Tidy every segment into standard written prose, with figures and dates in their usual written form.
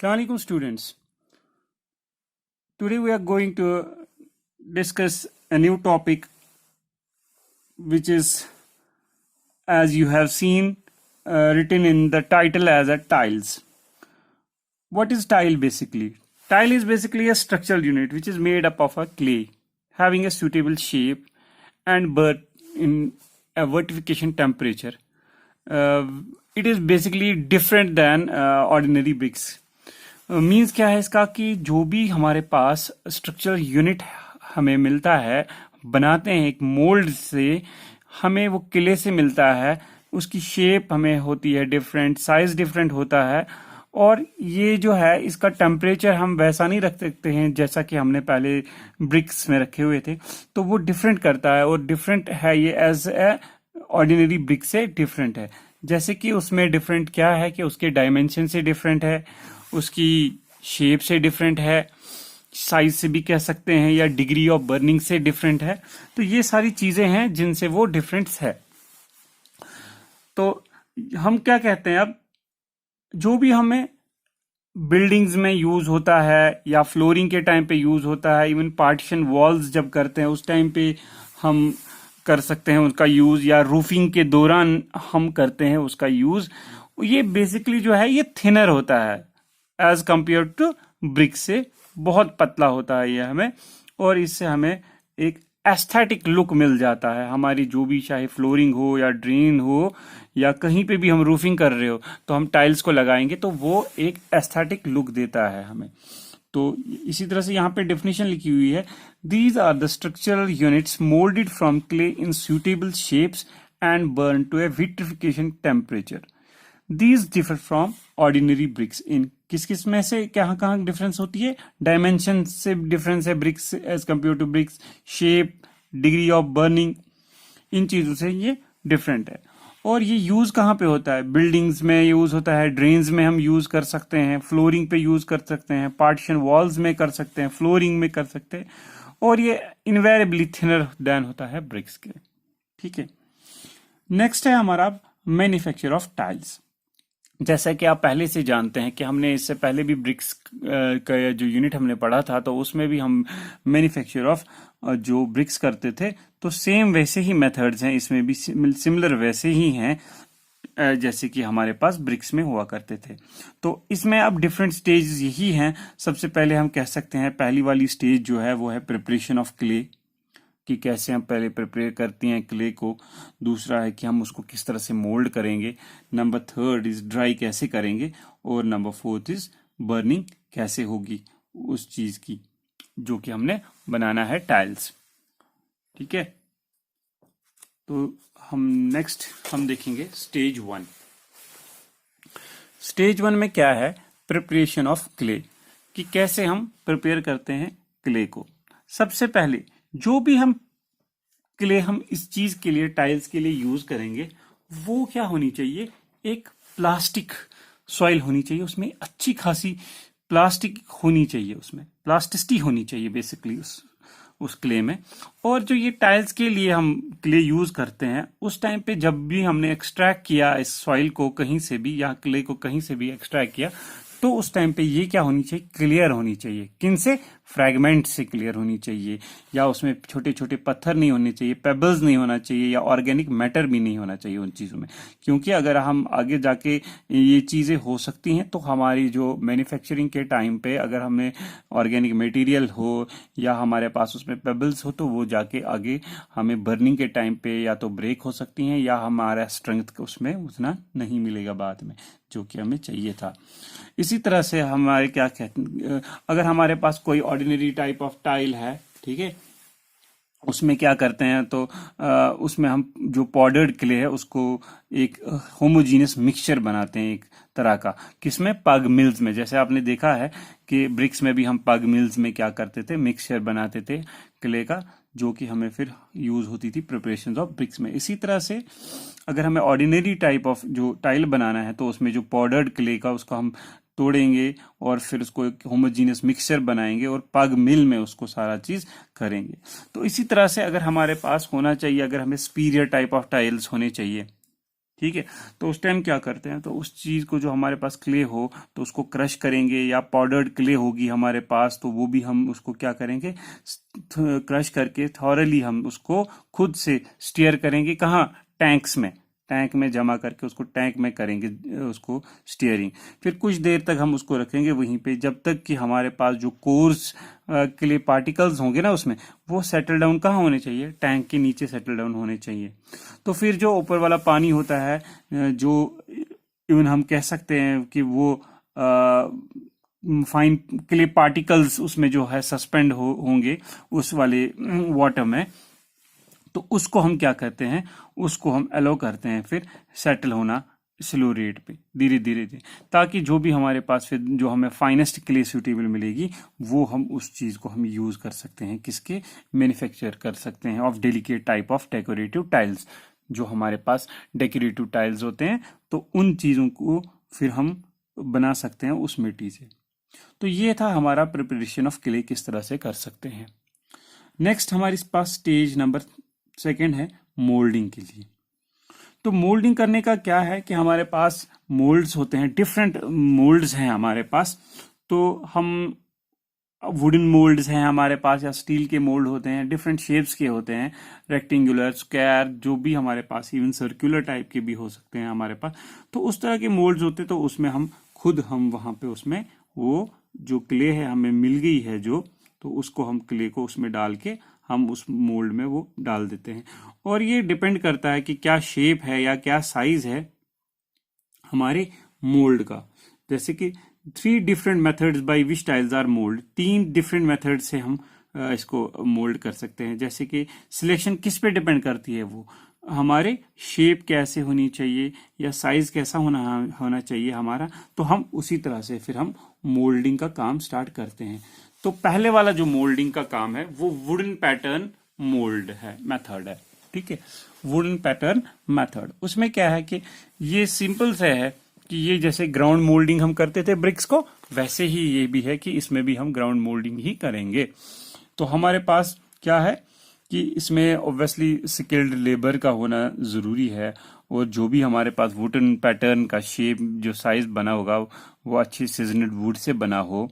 Assalamualaikum students. Today we are going to discuss a new topic which is, as you have seen, written in the title as a tiles. What is tile basically? Tile is basically a structural unit which is made up of a clay having a suitable shape and birth in a vertification temperature. It is basically different than ordinary bricks. Means क्या है इसका कि जो भी हमारे पास structural unit हमें मिलता है, बनाते हैं एक मोल्ड से, हमें वो किले से मिलता है, उसकी शेप हमें होती है डिफरेंट, साइज डिफरेंट होता है, और ये जो है इसका टेम्परेचर हम वैसा नहीं रख सकते हैं जैसा कि हमने पहले ब्रिक्स में रखे हुए थे, तो वो डिफरेंट करता है और डिफरेंट है ये एज ए ऑर्डिनरी ब्रिक से डिफरेंट है। जैसे कि उसमें डिफरेंट क्या है कि उसके डायमेंशन से डिफरेंट है, उसकी शेप से डिफरेंट है, साइज से भी कह सकते हैं, या डिग्री ऑफ बर्निंग से डिफरेंट है। तो ये सारी चीजें हैं जिनसे वो डिफरेंस है। तो हम क्या कहते हैं, अब जो भी हमें बिल्डिंग्स में यूज होता है या फ्लोरिंग के टाइम पे यूज होता है, इवन पार्टीशन वॉल्स जब करते हैं उस टाइम पे हम कर सकते हैं उसका यूज, या रूफिंग के दौरान हम करते हैं उसका यूज। ये बेसिकली जो है ये थिनर होता है एज कंपेयर टू ब्रिक से, बहुत पतला होता है ये हमें, और इससे हमें एक एस्थेटिक लुक मिल जाता है। हमारी जो भी चाहे फ्लोरिंग हो या ड्रेन हो या कहीं पे भी हम रूफिंग कर रहे हो तो हम टाइल्स को लगाएंगे तो वो एक एस्थेटिक लुक देता है हमें। तो इसी तरह से यहाँ पे डेफिनेशन लिखी हुई है, these are the structural units moulded from clay in suitable shapes and burn to a vitrification temperature. These differ from ordinary bricks in, किस किस में से कहाँ कहाँ डिफरेंस होती है, डायमेंशन से डिफरेंस है bricks as compared to bricks, shape, degree of burning, इन चीजों से ये डिफरेंट है। और ये यूज कहाँ पे होता है, बिल्डिंग्स में यूज होता है, ड्रेन्स में हम यूज कर सकते हैं, फ्लोरिंग पे यूज कर सकते हैं, पार्टीशन वॉल्स में कर सकते हैं, फ्लोरिंग में कर सकते हैं, और ये इनवेरेबली थिनर देन होता है ब्रिक्स के। ठीक है, नेक्स्ट है हमारा मैन्युफैक्चर ऑफ टाइल्स। जैसा कि आप पहले से जानते हैं कि हमने इससे पहले भी ब्रिक्स का जो यूनिट हमने पढ़ा था, तो उसमें भी हम मैन्युफैक्चर ऑफ जो ब्रिक्स करते थे, तो सेम वैसे ही मेथड्स हैं, इसमें भी सिमिलर वैसे ही हैं जैसे कि हमारे पास ब्रिक्स में हुआ करते थे। तो इसमें अब डिफरेंट स्टेज यही हैं। सबसे पहले हम कह सकते हैं पहली वाली स्टेज जो है वो है प्रिपरेशन ऑफ क्ले, कि कैसे हम पहले प्रिपेयर करती हैं क्ले को। दूसरा है कि हम उसको किस तरह से मोल्ड करेंगे। नंबर थर्ड इज ड्राई कैसे करेंगे, और नंबर फोर्थ इज बर्निंग कैसे होगी उस चीज की जो कि हमने बनाना है टाइल्स। ठीक है, तो हम नेक्स्ट हम देखेंगे स्टेज वन। स्टेज वन में क्या है, प्रिपरेशन ऑफ क्ले, कि कैसे हम प्रिपेयर करते हैं क्ले को। सबसे पहले जो भी हम क्ले हम इस चीज के लिए, टाइल्स के लिए यूज करेंगे, वो क्या होनी चाहिए, एक प्लास्टिक सॉइल होनी चाहिए, उसमें अच्छी खासी प्लास्टिक होनी चाहिए, उसमें प्लास्टिसिटी होनी चाहिए बेसिकली उस क्ले में। और जो ये टाइल्स के लिए हम क्ले यूज करते हैं, उस टाइम पे जब भी हमने एक्सट्रैक्ट किया इस सॉइल को कहीं से भी, या क्ले को कहीं से भी एक्सट्रैक्ट किया, तो उस टाइम पे ये क्या होनी चाहिए, क्लियर होनी चाहिए। किन से, फ्रैगमेंट से क्लियर होनी चाहिए, या उसमें छोटे छोटे पत्थर नहीं होने चाहिए, पेबल्स नहीं होना चाहिए, या ऑर्गेनिक मैटर भी नहीं होना चाहिए उन चीज़ों में। क्योंकि अगर हम आगे जाके ये चीज़ें हो सकती हैं तो हमारी जो मैन्युफैक्चरिंग के टाइम पे अगर हमें ऑर्गेनिक मटेरियल हो या हमारे पास उसमें पेबल्स हो, तो वो जाके आगे हमें बर्निंग के टाइम पे या तो ब्रेक हो सकती हैं, या हमारा स्ट्रेंथ उसमें उतना नहीं मिलेगा बाद में जो कि हमें चाहिए था। इसी तरह से हमारे क्या कहते, अगर हमारे पास कोई ऑर्डिनरी टाइप ऑफ टाइल है, ठीक है, उसमें क्या करते हैं, तो उसमें हम जो पाउडर्ड क्ले है उसको एक होमोजीनियस मिक्सचर बनाते हैं एक तरह का, किसमें, पग मिल्स में। जैसे आपने देखा है कि ब्रिक्स में भी हम पग मिल्स में क्या करते थे, मिक्सचर बनाते थे क्ले का, जो कि हमें फिर यूज होती थी प्रिपरेशन ऑफ ब्रिक्स में। इसी तरह से अगर हमें ऑर्डिनरी टाइप ऑफ जो टाइल बनाना है, तो उसमें जो पाउडर्ड क्ले का उसको हम तोड़ेंगे और फिर उसको एक होमोजीनियस मिक्सचर बनाएंगे और पग मिल में उसको सारा चीज करेंगे। तो इसी तरह से अगर हमारे पास होना चाहिए, अगर हमें सुपीरियर टाइप ऑफ टाइल्स होने चाहिए, ठीक है। तो उस टाइम क्या करते हैं, तो उस चीज को जो हमारे पास क्ले हो तो उसको क्रश करेंगे, या पाउडर्ड क्ले होगी हमारे पास तो वो भी हम उसको क्या करेंगे, क्रश करके थॉरली हम उसको खुद से स्टीयर करेंगे, कहाँ, टैंक्स में, टैंक में जमा करके उसको टैंक में करेंगे उसको स्टीयरिंग। फिर कुछ देर तक हम उसको रखेंगे वहीं पे, जब तक कि हमारे पास जो कोर्स क्ले पार्टिकल्स होंगे ना उसमें, वो सेटल डाउन कहाँ होने चाहिए, टैंक के नीचे सेटल डाउन होने चाहिए। तो फिर जो ऊपर वाला पानी होता है, जो इवन हम कह सकते हैं कि वो फाइन क्ले पार्टिकल्स उसमें जो है सस्पेंड होंगे उस वाले वाटर में, तो उसको हम क्या कहते हैं, उसको हम अलो करते हैं फिर सेटल होना स्लो रेट पे, धीरे धीरे धीरे, ताकि जो भी हमारे पास फिर जो हमें फाइनेस्ट क्ले सूटेबल मिलेगी वो हम उस चीज़ को हम यूज़ कर सकते हैं, किसके, मैन्युफैक्चर कर सकते हैं of delicate type of decorative tiles. जो हमारे पास डेकोरेटिव टाइल्स होते हैं तो उन चीज़ों को फिर हम बना सकते हैं उस मिट्टी से। तो ये था हमारा प्रिपरेशन ऑफ क्ले, किस तरह से कर सकते हैं। नेक्स्ट हमारे पास स्टेज नंबर सेकेंड है मोल्डिंग के लिए। तो मोल्डिंग करने का क्या है कि हमारे पास मोल्ड्स होते हैं, डिफरेंट मोल्ड्स हैं हमारे पास। तो हम वुडन मोल्ड्स हैं हमारे पास, या स्टील के मोल्ड होते हैं, डिफरेंट शेप्स के होते हैं, रेक्टेंगुलर, स्क्वायर, जो भी हमारे पास, इवन सर्कुलर टाइप के भी हो सकते हैं हमारे पास। तो उस तरह के मोल्ड्स होते हैं, तो उसमें हम वहाँ पे उसमें वो जो क्ले है हमें मिल गई है जो, तो उसको हम क्ले को उसमें डाल के हम उस मोल्ड में वो डाल देते हैं। और ये डिपेंड करता है कि क्या शेप है या क्या साइज है हमारे मोल्ड का। जैसे कि 3 different methods by which tiles are mould, 3 different method से हम इसको मोल्ड कर सकते हैं। जैसे कि सिलेक्शन किस पे डिपेंड करती है, वो हमारे शेप कैसे होनी चाहिए या साइज कैसा होना चाहिए हमारा, तो हम उसी तरह से फिर हम मोल्डिंग का काम स्टार्ट करते हैं। तो पहले वाला जो मोल्डिंग का काम है वो वुडन पैटर्न मोल्ड है, मेथड है, ठीक है, वुडन पैटर्न मेथड। उसमें क्या है कि ये सिंपल से है कि ये जैसे ग्राउंड मोल्डिंग हम करते थे ब्रिक्स को, वैसे ही ये भी है कि इसमें भी हम ग्राउंड मोल्डिंग ही करेंगे। तो हमारे पास क्या है कि इसमें ऑब्वियसली स्किल्ड लेबर का होना ज़रूरी है, और जो भी हमारे पास वुडन पैटर्न का शेप जो साइज बना होगा वो अच्छी सीजनड वुड से बना हो,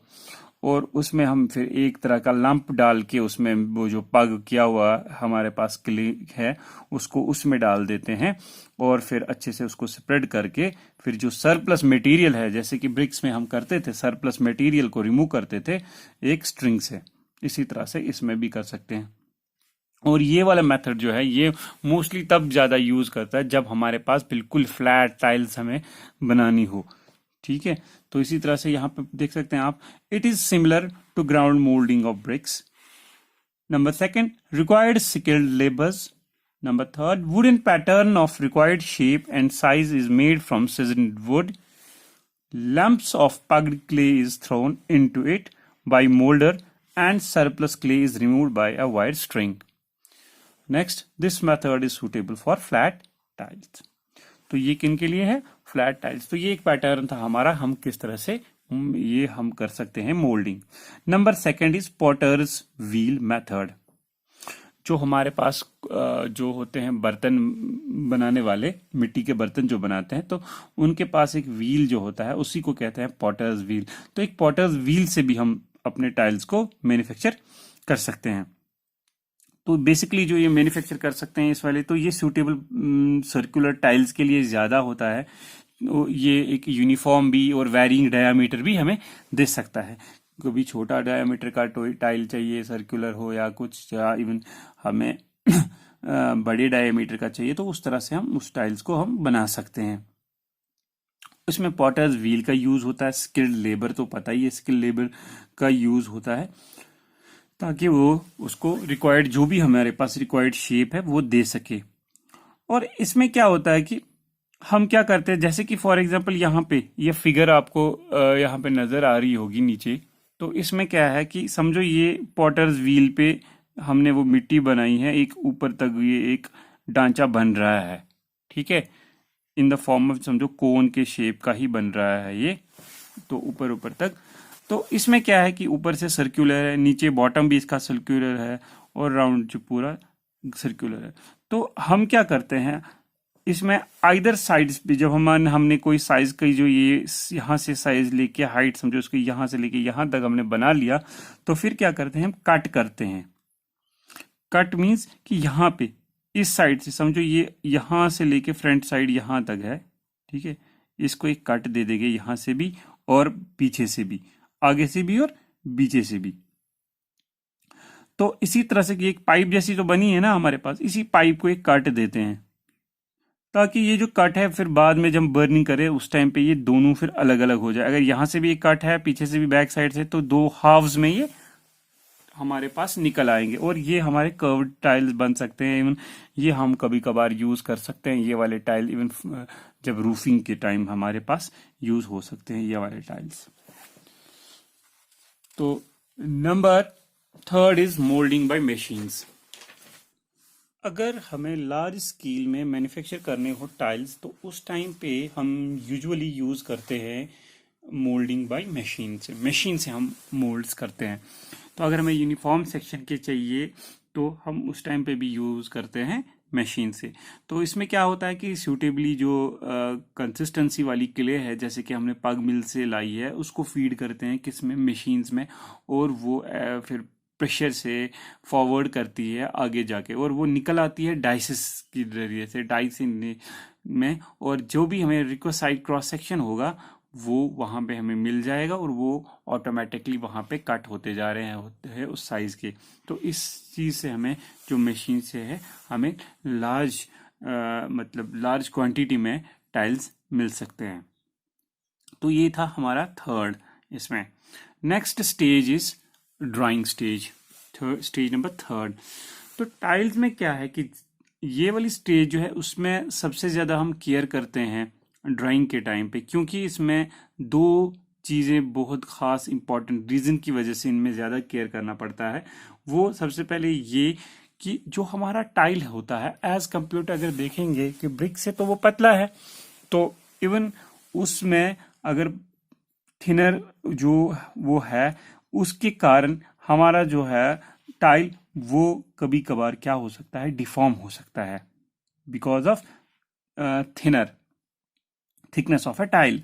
और उसमें हम फिर एक तरह का लंप डाल के उसमें वो जो पग किया हुआ हमारे पास क्ले है उसको उसमें डाल देते हैं, और फिर अच्छे से उसको स्प्रेड करके फिर जो सरप्लस मटेरियल है, जैसे कि ब्रिक्स में हम करते थे, सरप्लस मटेरियल को रिमूव करते थे एक स्ट्रिंग से, इसी तरह से इसमें भी कर सकते हैं। और ये वाला मेथड जो है ये मोस्टली तब ज़्यादा यूज़ करता है जब हमारे पास बिल्कुल फ्लैट टाइल्स हमें बनानी हो, ठीक है। तो इसी तरह से यहाँ पे देख सकते हैं आप, it is similar to ground moulding of bricks. Number second, required skilled labours. Number third, wooden pattern of required shape and size is made from seasoned wood. Lumps of pugged clay is thrown into it by molder and surplus clay is removed by a wire string. Next, this method is suitable for flat tiles. तो ये किन के लिए है, flat tiles. तो ये एक pattern था हमारा, हम किस तरह से ये हम कर सकते हैं moulding. Number second is potter's wheel method. जो हमारे पास जो होते हैं बर्तन बनाने वाले, मिट्टी के बर्तन जो बनाते हैं, तो उनके पास एक व्हील जो होता है उसी को कहते हैं पॉटर्स व्हील। तो एक पॉटर्स व्हील से भी हम अपने टाइल्स को मैन्युफैक्चर कर सकते हैं। तो बेसिकली जो ये मैन्युफैक्चर कर सकते हैं इस वाले, तो ये सूटेबल सर्कुलर टाइल्स के लिए ज़्यादा होता है। ये एक यूनिफॉर्म भी और वैरिंग डायामीटर भी हमें दे सकता है। कभी छोटा डायामीटर का टाइल चाहिए, सर्कुलर हो या कुछ, या इवन हमें बड़े डायामीटर का चाहिए, तो उस तरह से हम उस टाइल्स को हम बना सकते हैं। इसमें पॉटर्स व्हील का यूज होता है, स्किल्ड लेबर तो पता ही है, स्किल्ड लेबर का यूज होता है ताकि वो उसको रिक्वायर्ड जो भी हमारे पास रिक्वायर्ड शेप है वो दे सके। और इसमें क्या होता है कि हम क्या करते हैं, जैसे कि फॉर एग्जांपल यहाँ पे ये फिगर आपको यहाँ पे नजर आ रही होगी नीचे। तो इसमें क्या है कि समझो ये पॉटर्स व्हील पे हमने वो मिट्टी बनाई है, एक ऊपर तक ये एक ढांचा बन रहा है, ठीक है, इन द फॉर्म ऑफ समझो कोन के शेप का ही बन रहा है ये, तो ऊपर ऊपर तक। तो इसमें क्या है कि ऊपर से सर्कुलर है, नीचे बॉटम भी इसका सर्कुलर है, और राउंड जो पूरा सर्कुलर है। तो हम क्या करते हैं, इसमें आइदर साइड्स पे जब हमने कोई साइज का जो ये यहाँ से साइज लेके हाइट समझो उसको यहाँ से लेके यहाँ तक हमने बना लिया, तो फिर क्या करते हैं हम कट करते हैं। कट मीन्स कि यहाँ पे इस साइड से समझो ये यहाँ से लेके फ्रंट साइड यहाँ तक है, ठीक है, इसको एक कट दे देंगे यहाँ से भी और पीछे से भी, आगे से भी और पीछे से भी। तो इसी तरह से एक पाइप जैसी तो बनी है ना हमारे पास, इसी पाइप को एक कट देते हैं ताकि ये जो कट है फिर बाद में जब बर्निंग करे उस टाइम पे ये दोनों फिर अलग अलग हो जाए। अगर यहाँ से भी एक कट है पीछे से भी बैक साइड से, तो दो हाफ्स में ये हमारे पास निकल आएंगे और ये हमारे कर्व्ड टाइल्स बन सकते हैं। इवन ये हम कभी कभार यूज कर सकते हैं, ये वाले टाइल इवन जब रूफिंग के टाइम हमारे पास यूज हो सकते हैं ये वाले टाइल्स। तो number third is moulding by machines. अगर हमें लार्ज स्केल में मैन्युफैक्चर करने हो टाइल्स, तो उस टाइम पे हम यूजुअली यूज करते हैं मोल्डिंग बाय मशीन से हम मोल्ड्स करते हैं। तो अगर हमें यूनिफॉर्म सेक्शन के चाहिए तो हम उस टाइम पे भी यूज करते हैं मशीन से। तो इसमें क्या होता है कि सूटेबली जो कंसिस्टेंसी वाली क्ले है जैसे कि हमने पग मिल से लाई है उसको फीड करते हैं किस में, मशीन्स में, और वो फिर प्रेशर से फॉरवर्ड करती है आगे जाके और वो निकल आती है डाइसेस के जरिए से, डाइस में, और जो भी हमें रिक्वायर्ड क्रॉस सेक्शन होगा वो वहाँ पे हमें मिल जाएगा और वो ऑटोमेटिकली वहाँ पे कट होते जा रहे हैं होते हैं उस साइज के। तो इस चीज़ से हमें जो मशीन से है हमें मतलब लार्ज क्वांटिटी में टाइल्स मिल सकते हैं। तो ये था हमारा थर्ड इसमें। Next stage is drawing stage, stage number third. तो टाइल्स में क्या है कि ये वाली स्टेज जो है उसमें सबसे ज़्यादा हम केयर करते हैं ड्राइंग के टाइम पे, क्योंकि इसमें दो चीज़ें बहुत ख़ास इंपॉर्टेंट रीज़न की वजह से इनमें ज़्यादा केयर करना पड़ता है। वो सबसे पहले ये कि जो हमारा टाइल होता है एज कम्पेयर टू अगर देखेंगे कि ब्रिक से तो वो पतला है, तो इवन उसमें अगर थिनर जो वो है उसके कारण हमारा जो है टाइल वो कभी कभार क्या हो सकता है, डिफॉर्म हो सकता है because of thickness of a tile.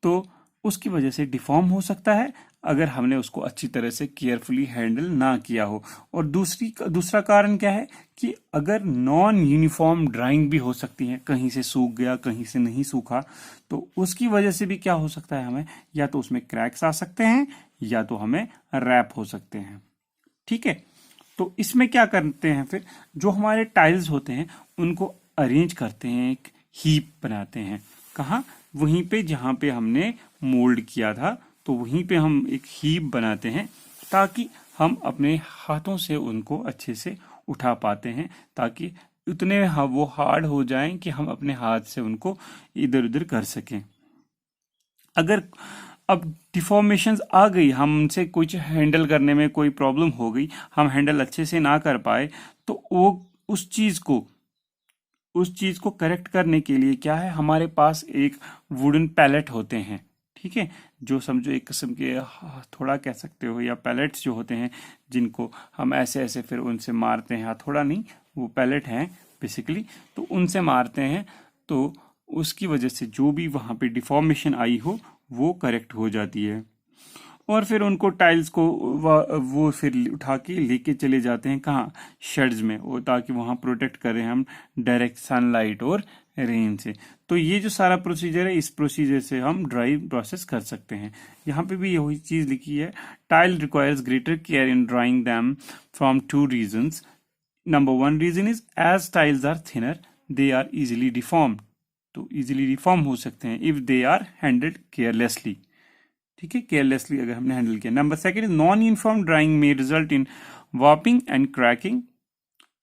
तो उसकी वजह से डिफॉर्म हो सकता है अगर हमने उसको अच्छी तरह से केयरफुली हैंडल ना किया हो। और दूसरा कारण क्या है कि अगर नॉन यूनिफॉर्म ड्राइंग भी हो सकती है, कहीं से सूख गया कहीं से नहीं सूखा, तो उसकी वजह से भी क्या हो सकता है, हमें या तो उसमें क्रैक्स आ सकते हैं या तो हमें रैप हो सकते हैं। ठीक है, तो इसमें क्या करते हैं फिर, जो हमारे टाइल्स होते हैं उनको अरेंज करते हैं, एक हीप बनाते हैं। कहाँ? वहीं पे जहाँ पे हमने मोल्ड किया था, तो वहीं पे हम एक हीप बनाते हैं ताकि हम अपने हाथों से उनको अच्छे से उठा पाते हैं, ताकि उतने वो हार्ड हो जाएं कि हम अपने हाथ से उनको इधर उधर कर सकें। अगर अब डिफॉर्मेशंस आ गई, हमसे कुछ हैंडल करने में कोई प्रॉब्लम हो गई, हम हैंडल अच्छे से ना कर पाए, तो वो उस चीज को करेक्ट करने के लिए क्या है, हमारे पास एक वुडन पैलेट होते हैं। ठीक है, जो समझो एक किस्म के थोड़ा कह सकते हो, या पैलेट्स जो होते हैं जिनको हम ऐसे ऐसे फिर उनसे मारते हैं, थोड़ा नहीं, वो पैलेट हैं बेसिकली, तो उनसे मारते हैं, तो उसकी वजह से जो भी वहाँ पे डिफॉर्मेशन आई हो वो करेक्ट हो जाती है। और फिर उनको टाइल्स को वो फिर उठा के लेके चले जाते हैं कहाँ, शेड्स में, वो ताकि वहाँ प्रोटेक्ट करें हम डायरेक्ट सनलाइट और रेन से। तो ये जो सारा प्रोसीजर है, इस प्रोसीजर से हम ड्राइंग प्रोसेस कर सकते हैं। यहाँ पे भी यही चीज़ लिखी है, tile requires greater care in drawing them from 2 reasons. Number 1 reason is as tiles are thinner they are easily deform, तो इजिली डिफॉर्म हो सकते हैं if they are handled carelessly. ठीक है, केयरलेसली अगर हमने हैंडल किया। Number 2 is non uniform drawing में result in warping and cracking,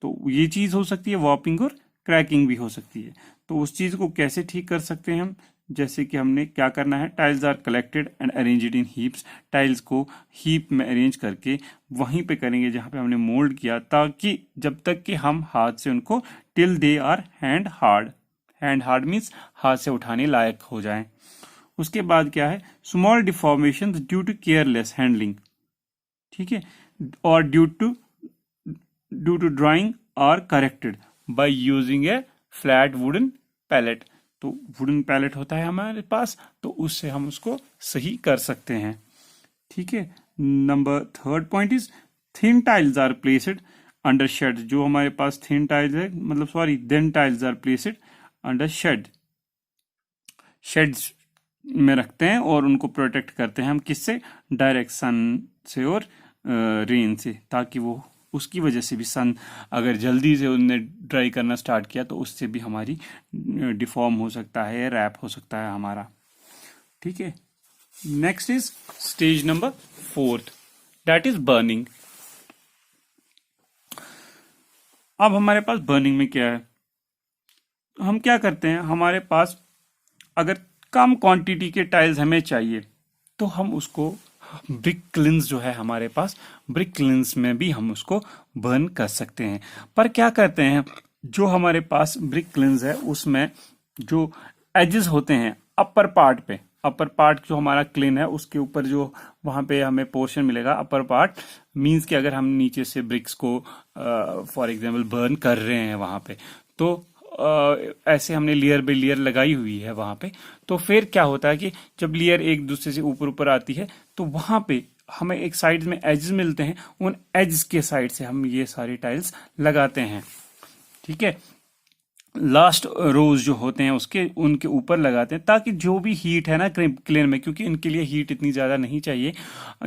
तो ये चीज हो सकती है, वॉर्पिंग और क्रैकिंग भी हो सकती है। तो उस चीज को कैसे ठीक कर सकते हैं हम, जैसे कि हमने क्या करना है, tiles are collected and arranged in heaps, tiles को हीप में अरेंज करके वहीं पे करेंगे जहां पे हमने मोल्ड किया, ताकि जब तक कि हम हाथ से उनको till they are hand hard means हाथ से उठाने लायक हो जाएं। उसके बाद क्या है, small deformation due to careless handling, ठीक है, और due to drying are corrected by using a flat wooden pallet. तो वुडन पैलेट होता है हमारे पास, तो उससे हम उसको सही कर सकते हैं। ठीक है। Number third point is thin tiles are placed under shade. जो हमारे पास थिन टाइल्स है, मतलब sorry, then tiles are placed under shade, shades में रखते हैं और उनको प्रोटेक्ट करते हैं हम किससे, डायरेक्ट सन से और रेन से, ताकि वो उसकी वजह से भी सन अगर जल्दी से उनने ड्राई करना स्टार्ट किया तो उससे भी हमारी डिफॉर्म हो सकता है, रैप हो सकता है हमारा। ठीक है। Next is stage number fourth, that is burning. अब हमारे पास बर्निंग में क्या है, हम क्या करते हैं, हमारे पास अगर कम क्वांटिटी के टाइल्स हमें चाहिए तो हम उसको ब्रिक क्लिन्स जो है हमारे पास, ब्रिक क्लिन्स में भी हम उसको बर्न कर सकते हैं। पर क्या करते हैं, जो हमारे पास ब्रिक क्लिन्स है उसमें जो एजेस होते हैं अपर पार्ट पे, अपर पार्ट जो हमारा क्लिन है उसके ऊपर जो वहां पे हमें पोर्शन मिलेगा अपर पार्ट, मींस कि अगर हम नीचे से ब्रिक्स को फॉर एग्जांपल बर्न कर रहे हैं वहां पे, तो ऐसे हमने लेयर बाय लेयर लगाई हुई है वहां पे, तो फिर क्या होता है कि जब लेयर एक दूसरे से ऊपर ऊपर आती है तो वहां पे हमें एक साइड में एजेस मिलते हैं, उन एजेस के साइड से हम ये सारी टाइल्स लगाते हैं। ठीक है। लास्ट रोज जो होते हैं उसके उनके ऊपर लगाते हैं, ताकि जो भी हीट है ना क्लिन में, क्योंकि इनके लिए हीट इतनी ज़्यादा नहीं चाहिए,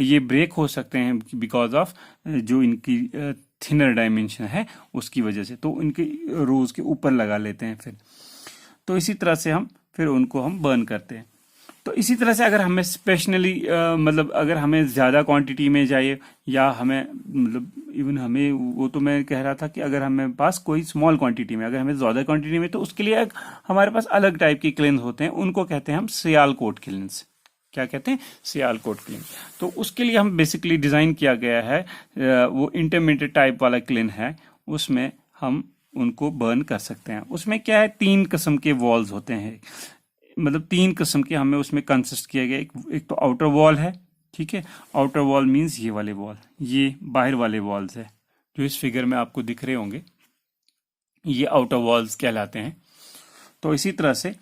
ये ब्रेक हो सकते हैं बिकॉज ऑफ जो इनकी थिनर डायमेंशन है उसकी वजह से, तो इनके रोज के ऊपर लगा लेते हैं फिर। तो इसी तरह से हम फिर उनको हम बर्न करते हैं। तो इसी तरह से अगर हमें स्पेशली मतलब अगर हमें ज़्यादा क्वांटिटी में चाहिए, या हमें मतलब इवन हमें वो, तो मैं कह रहा था कि अगर हमें पास कोई स्मॉल क्वांटिटी में, अगर हमें ज़्यादा क्वांटिटी में, तो उसके लिए एक हमारे पास अलग टाइप के क्लिन्स होते हैं, उनको कहते हैं हम सियालकोट क्लिन्स। क्या कहते हैं, सियालकोट क्लिन। तो उसके लिए हम बेसिकली डिज़ाइन किया गया है, वो इंटरमीडिएट टाइप वाला क्लिन है, उसमें हम उनको बर्न कर सकते हैं। उसमें क्या है, 3 किस्म के वॉल्स होते हैं, मतलब 3 किस्म के हमें उसमें कंसिस्ट किया गया। एक तो आउटर वॉल है। ठीक है। आउटर वॉल मींस ये वाले वॉल, ये बाहर वाले वॉल्स है जो इस फिगर में आपको दिख रहे होंगे, ये आउटर वॉल्स कहलाते हैं। तो इसी तरह से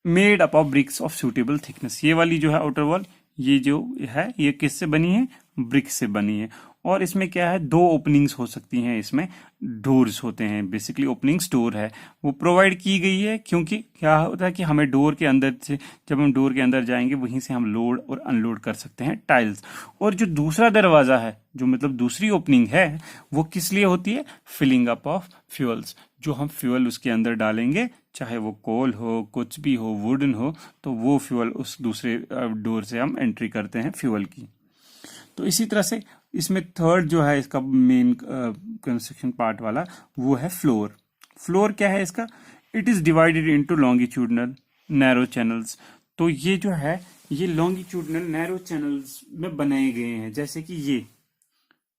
made up of bricks of suitable thickness, ये वाली जो है आउटर वॉल, ये जो है ये किससे बनी है, ब्रिक से बनी है। और इसमें क्या है, 2 ओपनिंग्स हो सकती हैं, इसमें डोर्स होते हैं, बेसिकली ओपनिंग्स डोर है वो प्रोवाइड की गई है, क्योंकि क्या होता है कि हमें डोर के अंदर से, जब हम डोर के अंदर जाएंगे वहीं से हम लोड और अनलोड कर सकते हैं टाइल्स। और जो दूसरा दरवाजा है, जो मतलब दूसरी ओपनिंग है, वो किस लिए होती है, फिलिंग अप ऑफ फ्यूल्स, जो हम फ्यूल उसके अंदर डालेंगे, चाहे वो कोल हो, कुछ भी हो, वुडन हो, तो वो फ्यूल उस दूसरे डोर से हम एंट्री करते हैं फ्यूल की। तो इसी तरह से इसमें थर्ड जो है इसका मेन कंस्ट्रक्शन पार्ट वाला, वो है फ्लोर। फ्लोर क्या है इसका, it is divided into longitudinal narrow channels. तो ये जो है ये लॉन्गिट्यूडनल नैरो चैनल्स में बनाए गए हैं, जैसे कि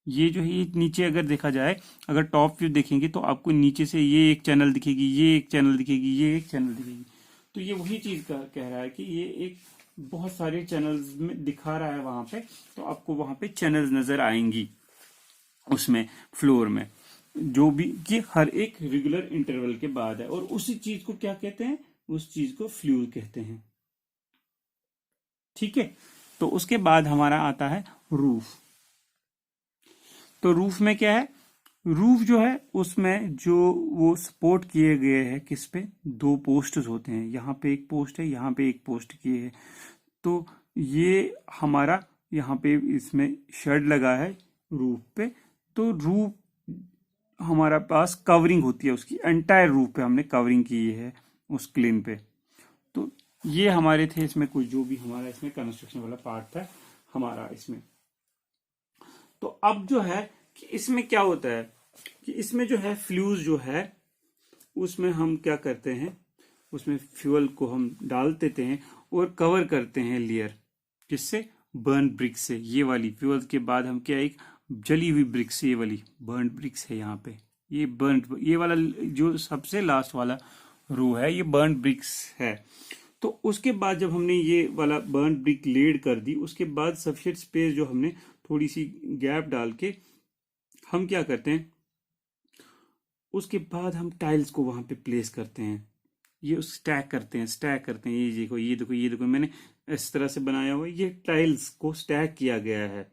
ये जो है ये नीचे अगर देखा जाए, अगर टॉप व्यू देखेंगे तो आपको नीचे से ये एक चैनल दिखेगी, ये एक चैनल दिखेगी, ये एक चैनल दिखेगी। तो ये वही चीज का कह रहा है कि ये एक बहुत सारे चैनल्स में दिखा रहा है वहां पे, तो आपको वहां पे चैनल्स नजर आएंगी उसमें फ्लोर में, जो भी ये हर एक रेगुलर इंटरवल के बाद है। और उसी चीज को क्या कहते हैं, उस चीज को फ्लूर कहते हैं। ठीक है। तो उसके बाद हमारा आता है रूफ। तो रूफ में क्या है, रूफ जो है उसमें जो वो सपोर्ट किए गए हैं किस पे, 2 पोस्ट होते हैं, यहाँ पे एक पोस्ट है, यहाँ पे एक पोस्ट किए है। तो ये हमारा यहाँ पे इसमें शेड लगा है रूफ पे, तो रूफ हमारा पास कवरिंग होती है उसकी, एंटायर रूफ पे हमने कवरिंग की है उस क्लीन पे। तो ये हमारे थे इसमें कुछ जो भी हमारा इसमें कंस्ट्रक्शन वाला पार्ट था हमारा इसमें। तो अब जो है कि इसमें क्या होता है कि इसमें जो है फ्यूज जो है उसमें हम क्या करते हैं, उसमें फ्यूल को हम डाल देते हैं और कवर करते हैं लेयर, किससे, बर्न ब्रिक से। ये वाली फ्यूल के बाद हम क्या, एक जली हुई ब्रिक्स, ये वाली बर्न ब्रिक्स है यहाँ पे, ये बर्न, ये वाला जो सबसे लास्ट वाला रो है ये बर्न ब्रिक्स है। तो उसके बाद जब हमने ये वाला बर्न ब्रिक लेड कर दी, उसके बाद सफिशिएंट स्पेस जो हमने थोड़ी सी गैप डाल के हम क्या करते हैं, उसके बाद हम टाइल्स को वहां पे प्लेस करते हैं। ये स्टैक करते हैं। ये देखो मैंने इस तरह से बनाया हुआ है। ये टाइल्स को स्टैक किया गया है,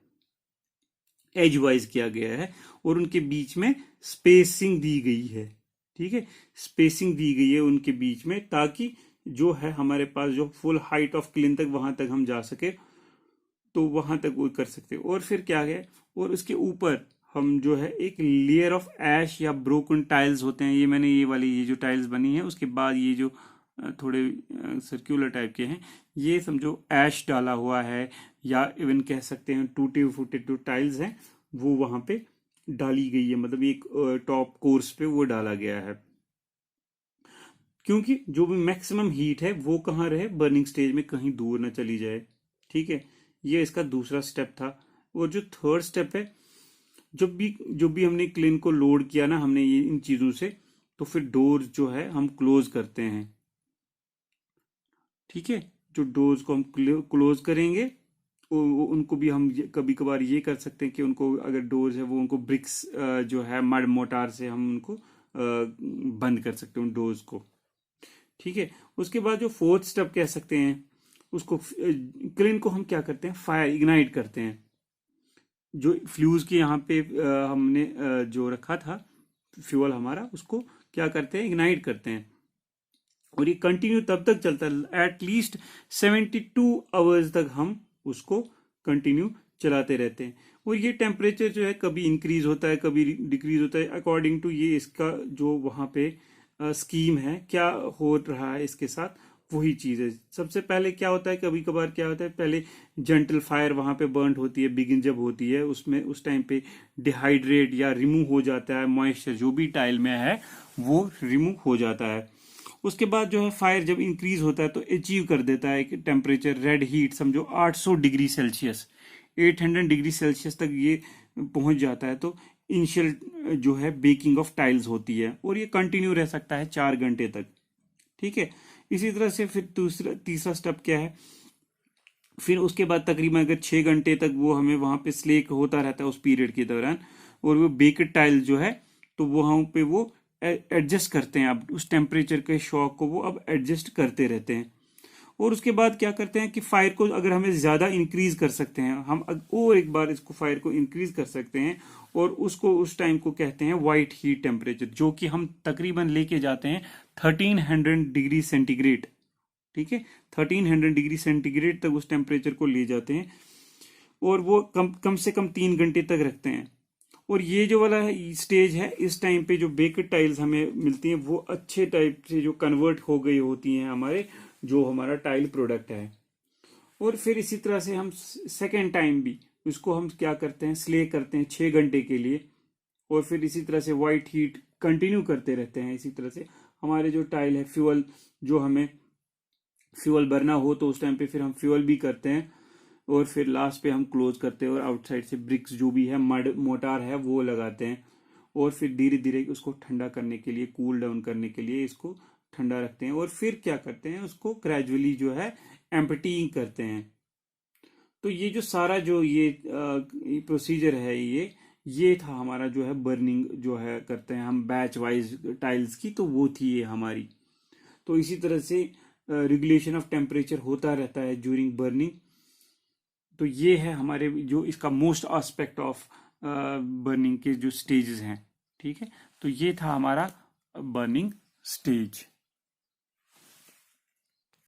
एज वाइज किया गया है, और उनके बीच में स्पेसिंग दी गई है। ठीक है, स्पेसिंग दी गई है उनके बीच में, ताकि जो है हमारे पास जो फुल हाइट ऑफ क्लिन तक वहां तक हम जा सके, तो वहां तक वो कर सकते हैं। और फिर क्या है, और उसके ऊपर हम जो है एक लेयर ऑफ ऐश या ब्रोकन टाइल्स होते हैं, ये मैंने ये वाली ये जो टाइल्स बनी है, उसके बाद ये जो थोड़े सर्कुलर टाइप के हैं, ये समझो ऐश डाला हुआ है, या इवन कह सकते हैं टूटे फूटे जो टाइल्स हैं वो वहां पे डाली गई है, मतलब एक टॉप कोर्स पे वो डाला गया है, क्योंकि जो भी मैक्सिमम हीट है वो कहाँ रहे, बर्निंग स्टेज में कहीं दूर ना चली जाए। ठीक है, ये इसका दूसरा स्टेप था। और जो थर्ड स्टेप है, जब भी हमने क्लिन को लोड किया ना हमने ये इन चीजों से, तो फिर डोर जो है हम क्लोज करते हैं। ठीक है, जो डोर्स को हम क्लोज करेंगे, उनको भी हम कभी कभार ये कर सकते हैं कि उनको अगर डोर्स है वो उनको ब्रिक्स जो है मड मोटार से हम उनको बंद कर सकते हैं उन डोर्स को। ठीक है, उसके बाद जो फोर्थ स्टेप कह सकते हैं, उसको क्लिन को हम क्या करते हैं, फायर इग्नाइट करते हैं। जो फ्यूज के यहाँ पे हमने जो रखा था फ्यूल हमारा, उसको क्या करते हैं, इग्नाइट करते हैं। और ये कंटिन्यू तब तक चलता है, एटलीस्ट 72 आवर्स तक हम उसको कंटिन्यू चलाते रहते हैं। और ये टेम्परेचर जो है कभी इंक्रीज होता है, कभी डिक्रीज होता है, अकॉर्डिंग टू ये इसका जो वहाँ पे स्कीम है, क्या हो रहा है इसके साथ, वही चीज है। सबसे पहले क्या होता है, कभी कभार क्या होता है, पहले जेंटल फायर वहां पे बर्न होती है, बिगिन जब होती है, उसमें उस टाइम पे डिहाइड्रेट या रिमूव हो जाता है मॉइस्चर, जो भी टाइल में है वो रिमूव हो जाता है। उसके बाद जो है फायर जब इंक्रीज होता है तो अचीव कर देता है कि टेम्परेचर रेड हीट समझो 800 डिग्री सेल्सियस, 800 डिग्री सेल्सियस तक ये पहुंच जाता है। तो इनिशियल जो है बेकिंग ऑफ टाइल्स होती है, और ये कंटिन्यू रह सकता है 4 घंटे तक। ठीक है, इसी तरह से फिर तीसरा स्टेप क्या है, फिर उसके बाद तकरीबन अगर 6 घंटे तक वो हमें वहां पे स्लेक होता रहता है उस पीरियड के दौरान, और वो बेक्ड टाइल जो है, तो वहां पे वो एडजस्ट करते हैं, अब उस टेम्परेचर के शॉक को वो अब एडजस्ट करते रहते हैं। और उसके बाद क्या करते हैं कि फायर को अगर हमें ज्यादा इंक्रीज कर सकते हैं, हम और एक बार इसको फायर को इंक्रीज कर सकते हैं, और उसको उस टाइम को कहते हैं वाइट हीट टेम्परेचर, जो कि हम तकरीबन लेके जाते हैं 1300 डिग्री सेंटीग्रेड। ठीक है, 1300 डिग्री सेंटीग्रेड तक उस टेम्परेचर को ले जाते हैं, और वो कम से कम 3 घंटे तक रखते हैं। और ये जो वाला स्टेज है, इस टाइम पे जो बेक्ड टाइल्स हमें मिलती हैं वो अच्छे टाइप से जो कन्वर्ट हो गई होती हैं हमारे जो हमारा टाइल प्रोडक्ट है। और फिर इसी तरह से हम सेकेंड टाइम भी उसको हम क्या करते हैं, स्ले करते हैं 6 घंटे के लिए, और फिर इसी तरह से वाइट हीट कंटिन्यू करते रहते हैं। इसी तरह से हमारे जो टाइल है, फ्यूल जो हमें फ्यूल भरना हो तो उस टाइम पे फिर हम फ्यूल भी करते हैं, और फिर लास्ट पे हम क्लोज करते हैं, और आउटसाइड से ब्रिक्स जो भी है मड मोटार है वो लगाते हैं, और फिर धीरे धीरे उसको ठंडा करने के लिए, कूल डाउन करने के लिए इसको ठंडा रखते हैं, और फिर क्या करते हैं, उसको ग्रेजुअली जो है एम्पटीइंग करते हैं। तो ये जो सारा जो ये प्रोसीजर है, ये था हमारा जो है बर्निंग जो है करते हैं हम बैच वाइज टाइल्स की, तो वो थी ये हमारी। तो इसी तरह से रेगुलेशन ऑफ टेम्परेचर होता रहता है ज्यूरिंग बर्निंग। तो ये है हमारे जो इसका मोस्ट एस्पेक्ट ऑफ बर्निंग के जो स्टेजेस हैं। ठीक है, तो ये था हमारा बर्निंग स्टेज।